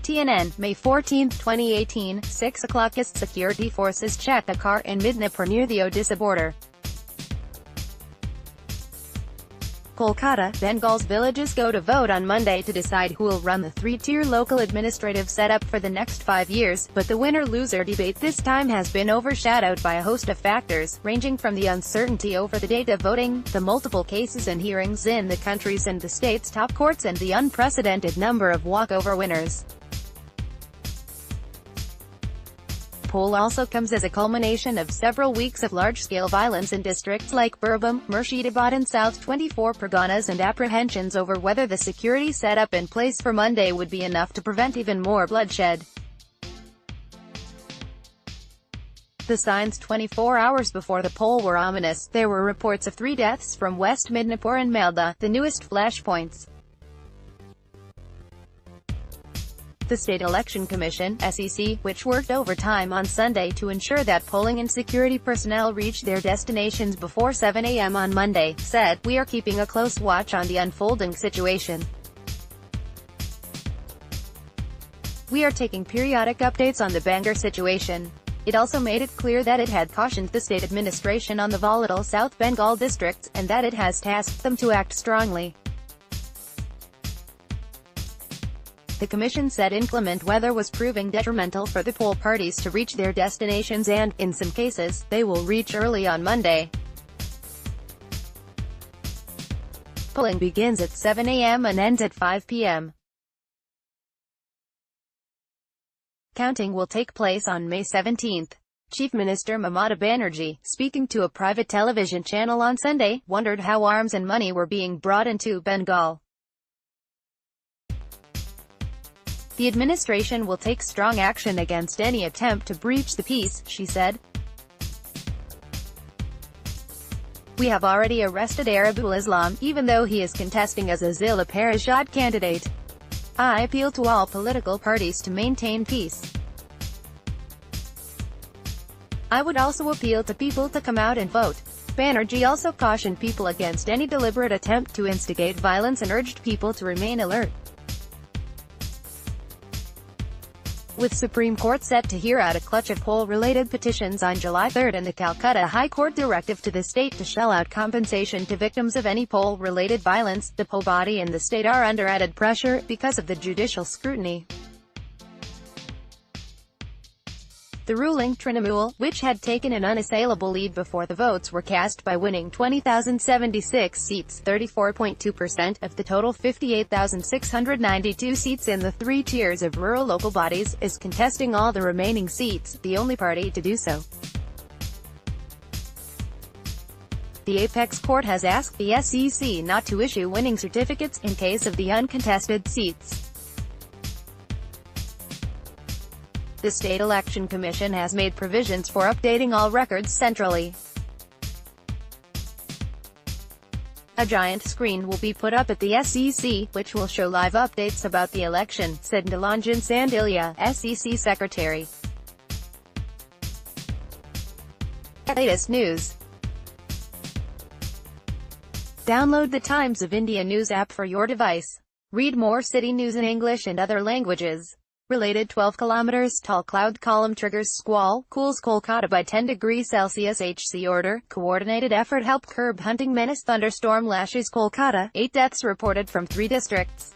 TNN, May 14, 2018, 6 o'clock. ISTSecurity forces check a car in Midnapore near the Odisha border. Kolkata, Bengal's villages go to vote on Monday to decide who will run the three-tier local administrative setup for the next 5 years, but the winner-loser debate this time has been overshadowed by a host of factors, ranging from the uncertainty over the date of voting, the multiple cases and hearings in the country's and the state's top courts, and the unprecedented number of walkover winners. Poll also comes as a culmination of several weeks of large-scale violence in districts like Birbhum, Murshidabad and South 24 Parganas, and apprehensions over whether the security setup in place for Monday would be enough to prevent even more bloodshed. The signs 24 hours before the poll were ominous. There were reports of 3 deaths from West Midnapore and Malda, the newest flashpoints. The State Election Commission (SEC), which worked overtime on Sunday to ensure that polling and security personnel reached their destinations before 7 a.m. on Monday, said, "We are keeping a close watch on the unfolding situation. We are taking periodic updates on the Bengal situation." It also made it clear that it had cautioned the state administration on the volatile South Bengal districts, and that it has tasked them to act strongly. The commission said inclement weather was proving detrimental for the poll parties to reach their destinations and, in some cases, they will reach early on Monday. Polling begins at 7 a.m. and ends at 5 p.m. Counting will take place on May 17. Chief Minister Mamata Banerjee, speaking to a private television channel on Sunday, wondered how arms and money were being brought into Bengal. "The administration will take strong action against any attempt to breach the peace," she said. "We have already arrested Arabul Islam, even though he is contesting as a Zilla Parishad candidate. I appeal to all political parties to maintain peace. I would also appeal to people to come out and vote." Banerjee also cautioned people against any deliberate attempt to instigate violence and urged people to remain alert. With Supreme Court set to hear out a clutch of poll-related petitions on July 3 and the Calcutta High Court directive to the state to shell out compensation to victims of any poll-related violence, the poll body and the state are under added pressure, because of the judicial scrutiny. The ruling Trinamool, which had taken an unassailable lead before the votes were cast by winning 20,076 seats, 34.2% of the total 58,692 seats in the 3 tiers of rural local bodies, is contesting all the remaining seats, the only party to do so. The apex court has asked the SEC not to issue winning certificates, in case of the uncontested seats. The State Election Commission has made provisions for updating all records centrally. A giant screen will be put up at the SEC, which will show live updates about the election, said Nilanjan Sandilia, SEC Secretary. Latest news. Download the Times of India news app for your device. Read more city news in English and other languages. Related 12 kilometers tall cloud column triggers squall, cools Kolkata by 10 degrees Celsius. HC order, coordinated effort help curb hunting menace. Thunderstorm lashes Kolkata, 8 deaths reported from 3 districts.